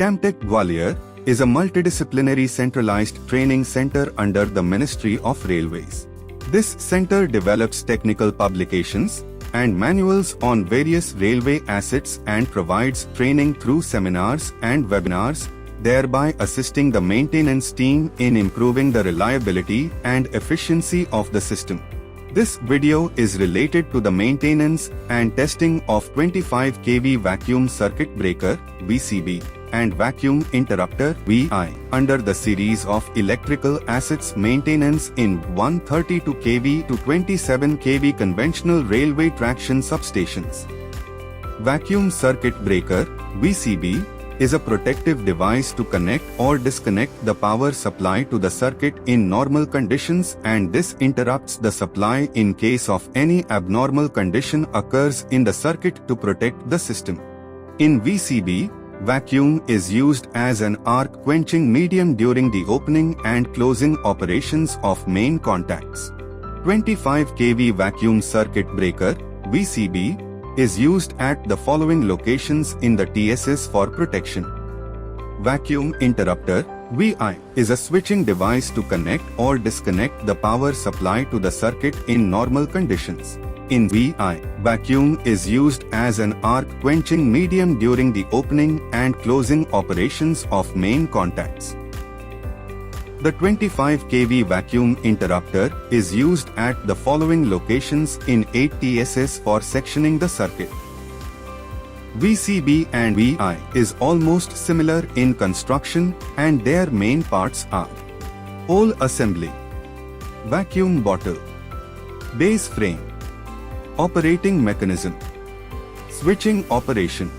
CAMTECH Gwalior is a multidisciplinary centralized training center under the Ministry of Railways. This center develops technical publications and manuals on various railway assets and provides training through seminars and webinars, thereby assisting the maintenance team in improving the reliability and efficiency of the system. This video is related to the maintenance and testing of 25 kV vacuum circuit breaker (VCB) and vacuum interrupter (VI) under the series of electrical assets maintenance in 132 kV to 27 kV conventional railway traction substations. Vacuum circuit breaker (VCB) is a protective device to connect or disconnect the power supply to the circuit in normal conditions, and this interrupts the supply in case of any abnormal condition occurs in the circuit to protect the system. In VCB, vacuum is used as an arc quenching medium during the opening and closing operations of main contacts. 25 kV vacuum circuit breaker (VCB) is used at the following locations in the TSS for protection. Vacuum interrupter (VI) is a switching device to connect or disconnect the power supply to the circuit in normal conditions. In VI, vacuum is used as an arc quenching medium during the opening and closing operations of main contacts. The 25 kV vacuum interrupter is used at the following locations in 8 TSS for sectioning the circuit. VCB and VI is almost similar in construction, and their main parts are all assembly, vacuum bottle, base frame, operating mechanism, switching operation.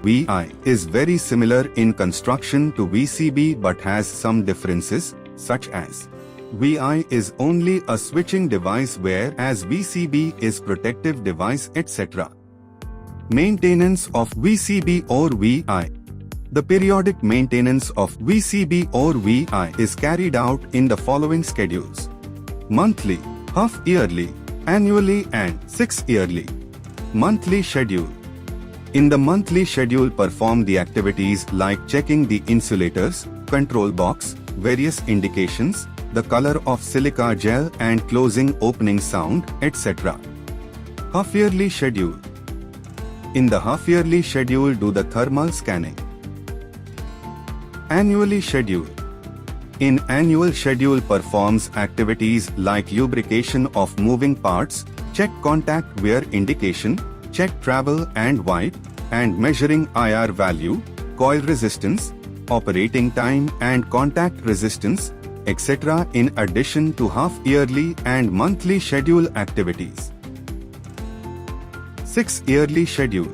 VI is very similar in construction to VCB but has some differences, such as VI is only a switching device whereas VCB is protective device, etc. Maintenance of VCB or VI. The periodic maintenance of VCB or VI is carried out in the following schedules: monthly, half-yearly, annually and 6-yearly. Monthly schedule. In the monthly schedule, perform the activities like checking the insulators, control box, various indications, the color of silica gel and closing opening sound, etc. Half-yearly schedule. In the half-yearly schedule, do the thermal scanning. Annually schedule. In annual schedule, performs activities like lubrication of moving parts, check contact wear indication, check travel and wipe, and measuring IR value, coil resistance, operating time and contact resistance, etc. in addition to half-yearly and monthly schedule activities. 6-yearly schedule.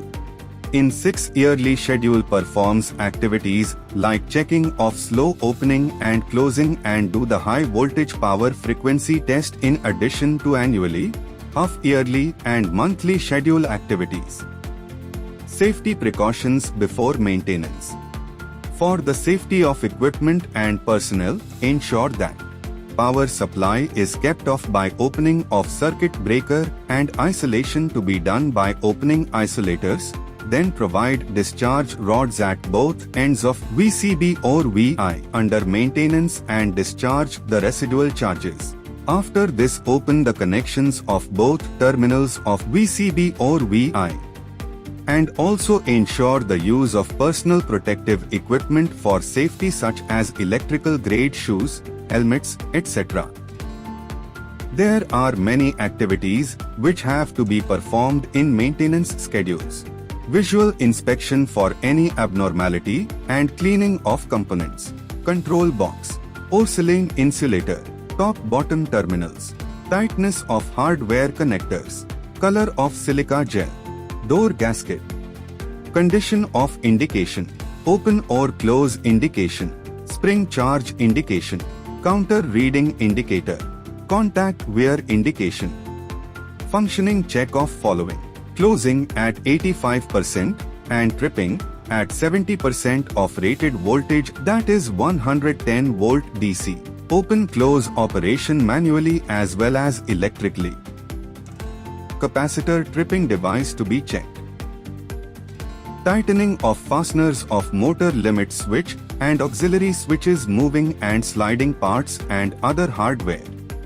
In 6-yearly schedule, performs activities like checking of slow opening and closing and do the high voltage power frequency test in addition to annually, half-yearly and monthly schedule activities. Safety precautions before maintenance. For the safety of equipment and personnel, ensure that power supply is kept off by opening of circuit breaker and isolation to be done by opening isolators. Then provide discharge rods at both ends of VCB or VI under maintenance and discharge the residual charges. After this, open the connections of both terminals of VCB or VI. And also ensure the use of personal protective equipment for safety such as electrical grade shoes, helmets, etc. There are many activities which have to be performed in maintenance schedules. Visual inspection for any abnormality and cleaning of components. Control box, porcelain insulator, top-bottom terminals, tightness of hardware connectors, color of silica gel, door gasket, condition of indication, open or close indication, spring charge indication, counter reading indicator, contact wear indication. Functioning check of following: closing at 85% and tripping at 70% of rated voltage, that is 110 volt DC. Open-close operation manually as well as electrically. Capacitor tripping device to be checked. tightening of fasteners of motor limit switch and auxiliary switches, moving and sliding parts and other hardware.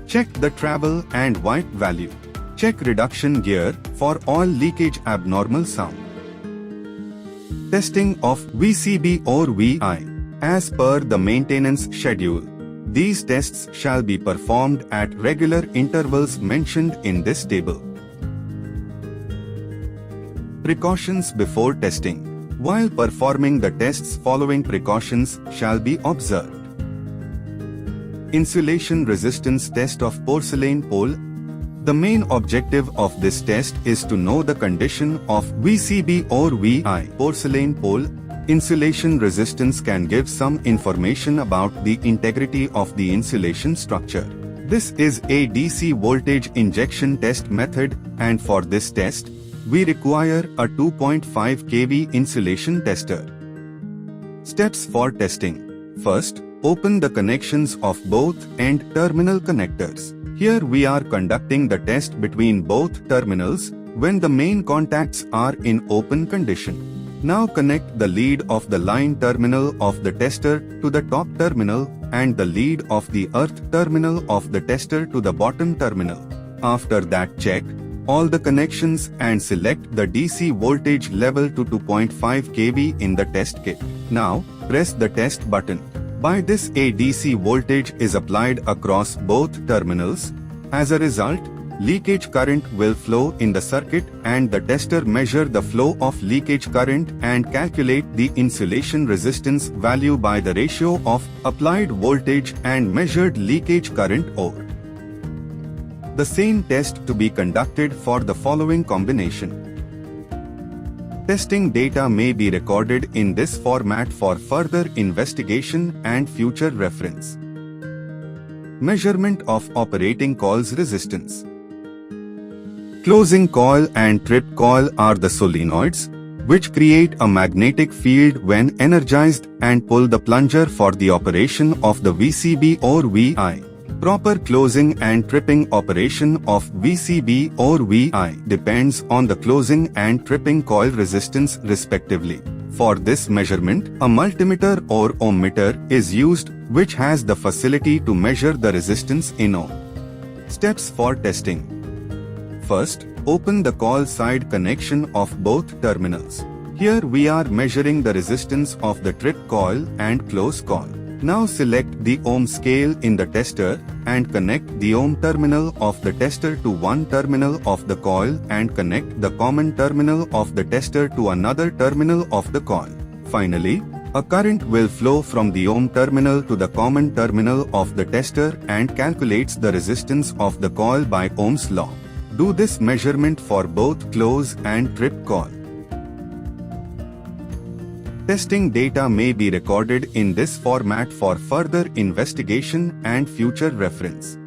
Check the travel and white value. Check reduction gear for oil leakage abnormal sound. Testing of VCB or VI. As per the maintenance schedule, these tests shall be performed at regular intervals mentioned in this table. Precautions before testing. While performing the tests, following precautions shall be observed. Insulation resistance test of porcelain pole. The main objective of this test is to know the condition of VCB or VI porcelain pole. Insulation resistance can give some information about the integrity of the insulation structure. This is a DC voltage injection test method, and for this test, we require a 2.5 kV insulation tester. Steps for testing. First, open the connections of both end terminal connectors. Here we are conducting the test between both terminals when the main contacts are in open condition. Now connect the lead of the line terminal of the tester to the top terminal and the lead of the earth terminal of the tester to the bottom terminal. After that, check all the connections and select the DC voltage level to 2.5 kV in the test kit. Now, press the test button. By this, a DC voltage is applied across both terminals. As a result, leakage current will flow in the circuit, and the tester measure the flow of leakage current and calculate the insulation resistance value by the ratio of applied voltage and measured leakage current over. The same test to be conducted for the following combination. Testing data may be recorded in this format for further investigation and future reference. Measurement of operating coil's resistance. Closing coil and trip coil are the solenoids, which create a magnetic field when energized and pull the plunger for the operation of the VCB or VI. Proper closing and tripping operation of VCB or VI depends on the closing and tripping coil resistance respectively. For this measurement, a multimeter or ohmmeter is used, which has the facility to measure the resistance in ohm. Steps for testing. First, open the coil side connection of both terminals. Here we are measuring the resistance of the trip coil and close coil. Now select the ohm scale in the tester and connect the ohm terminal of the tester to one terminal of the coil and connect the common terminal of the tester to another terminal of the coil. Finally, a current will flow from the ohm terminal to the common terminal of the tester and calculates the resistance of the coil by Ohm's law. Do this measurement for both close and trip coil. Testing data may be recorded in this format for further investigation and future reference.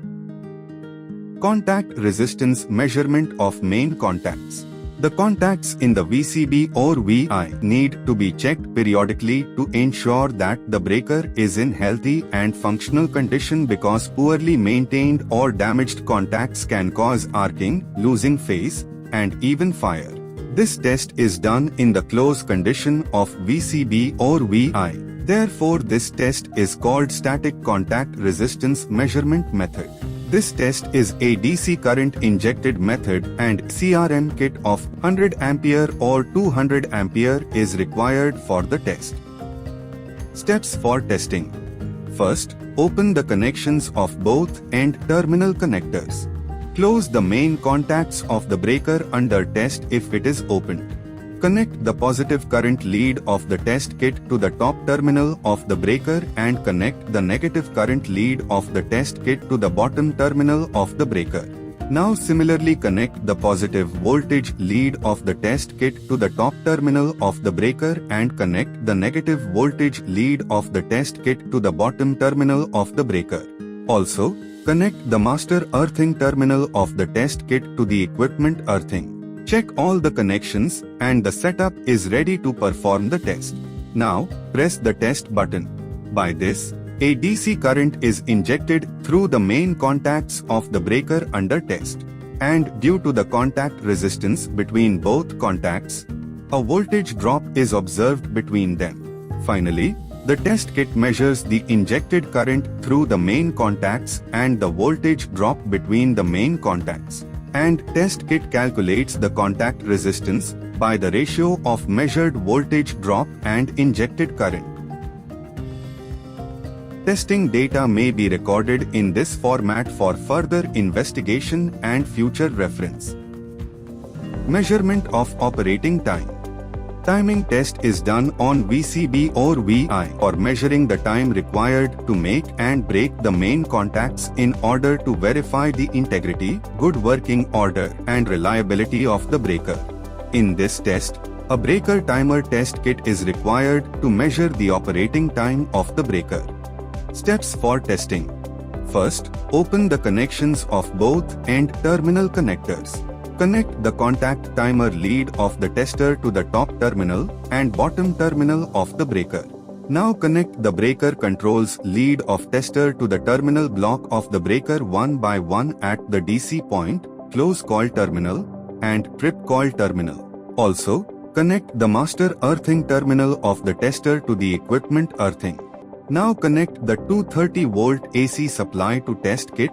Contact resistance measurement of main contacts. The contacts in the VCB or VI need to be checked periodically to ensure that the breaker is in healthy and functional condition, because poorly maintained or damaged contacts can cause arcing, losing phase, and even fire. This test is done in the close condition of VCB or VI. Therefore, this test is called static contact resistance measurement method. This test is a DC current injected method, and CRM kit of 100 ampere or 200 ampere is required for the test. Steps for testing. First, open the connections of both end terminal connectors. Close the main contacts of the breaker under test if it is opened. Connect the positive current lead of the test kit to the top terminal of the breaker and connect the negative current lead of the test kit to the bottom terminal of the breaker. Now similarly connect the positive voltage lead of the test kit to the top terminal of the breaker and connect the negative voltage lead of the test kit to the bottom terminal of the breaker. Also, connect the master earthing terminal of the test kit to the equipment earthing. Check all the connections and the setup is ready to perform the test. Now, press the test button. By this, a DC current is injected through the main contacts of the breaker under test. And due to the contact resistance between both contacts, A voltage drop is observed between them. Finally, the test kit measures the injected current through the main contacts and the voltage drop between the main contacts. And test kit calculates the contact resistance by the ratio of measured voltage drop and injected current. Testing data may be recorded in this format for further investigation and future reference. Measurement of operating time. Timing test is done on VCB or VI for measuring the time required to make and break the main contacts in order to verify the integrity, good working order, and reliability of the breaker. In this test, a breaker timer test kit is required to measure the operating time of the breaker. Steps for testing. First, open the connections of both end terminal connectors. Connect the contact timer lead of the tester to the top terminal and bottom terminal of the breaker. Now connect the breaker controls lead of tester to the terminal block of the breaker one by one at the DC point, close coil terminal, and trip coil terminal. Also, connect the master earthing terminal of the tester to the equipment earthing. Now connect the 230-volt AC supply to test kit.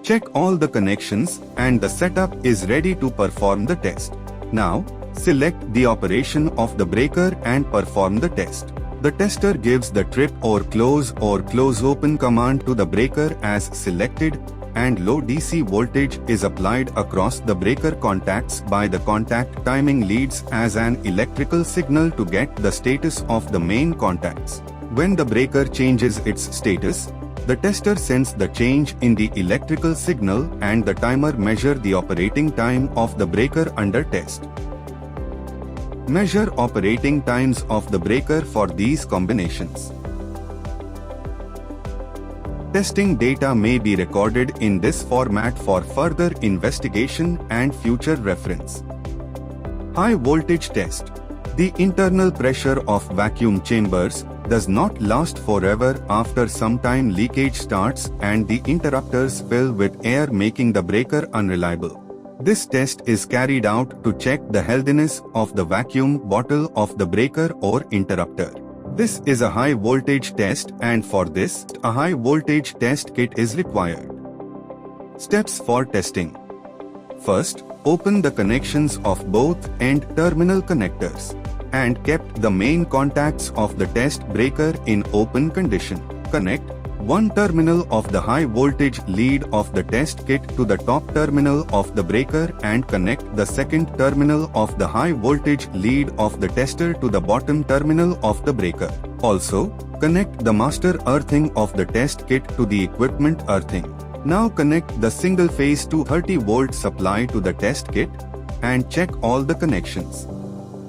Check all the connections and the setup is ready to perform the test. Now, select the operation of the breaker and perform the test. The tester gives the trip or close open command to the breaker as selected, and low DC voltage is applied across the breaker contacts by the contact timing leads as an electrical signal to get the status of the main contacts. When the breaker changes its status, the tester sends the change in the electrical signal and the timer measures the operating time of the breaker under test. Measure operating times of the breaker for these combinations. Testing data may be recorded in this format for further investigation and future reference. High voltage test. The internal pressure of vacuum chambers does not last forever. After some time leakage starts and the interrupters fill with air, making the breaker unreliable. This test is carried out to check the healthiness of the vacuum bottle of the breaker or interrupter. This is a high voltage test, and for this, a high voltage test kit is required. Steps for testing. First, open the connections of both end terminal connectors and kept the main contacts of the test breaker in open condition. Connect one terminal of the high voltage lead of the test kit to the top terminal of the breaker and connect the second terminal of the high voltage lead of the tester to the bottom terminal of the breaker. Also, connect the master earthing of the test kit to the equipment earthing. Now connect the single phase 230-volt supply to the test kit and check all the connections.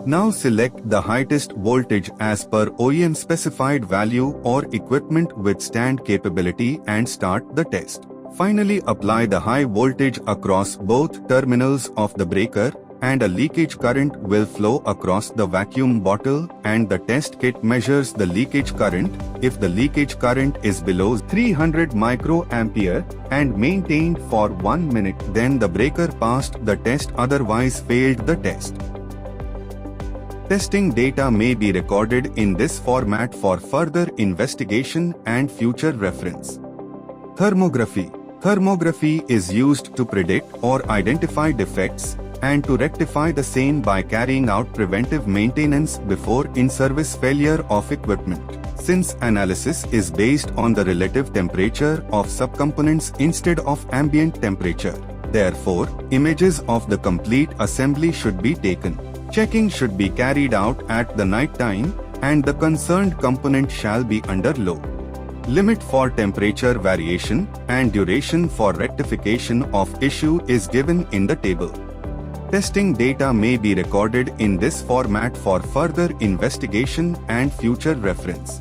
Now select the highest voltage as per OEM specified value or equipment withstand capability and start the test. Finally, apply the high voltage across both terminals of the breaker, and a leakage current will flow across the vacuum bottle, and the test kit measures the leakage current. If the leakage current is below 300 microampere and maintained for 1 minute, then the breaker passed the test, otherwise failed the test. Testing data may be recorded in this format for further investigation and future reference. Thermography. Thermography is used to predict or identify defects and to rectify the same by carrying out preventive maintenance before in-service failure of equipment. Since analysis is based on the relative temperature of subcomponents instead of ambient temperature, therefore, images of the complete assembly should be taken. Checking should be carried out at the night time, and the concerned component shall be under low. Limit for temperature variation and duration for rectification of issue is given in the table. Testing data may be recorded in this format for further investigation and future reference.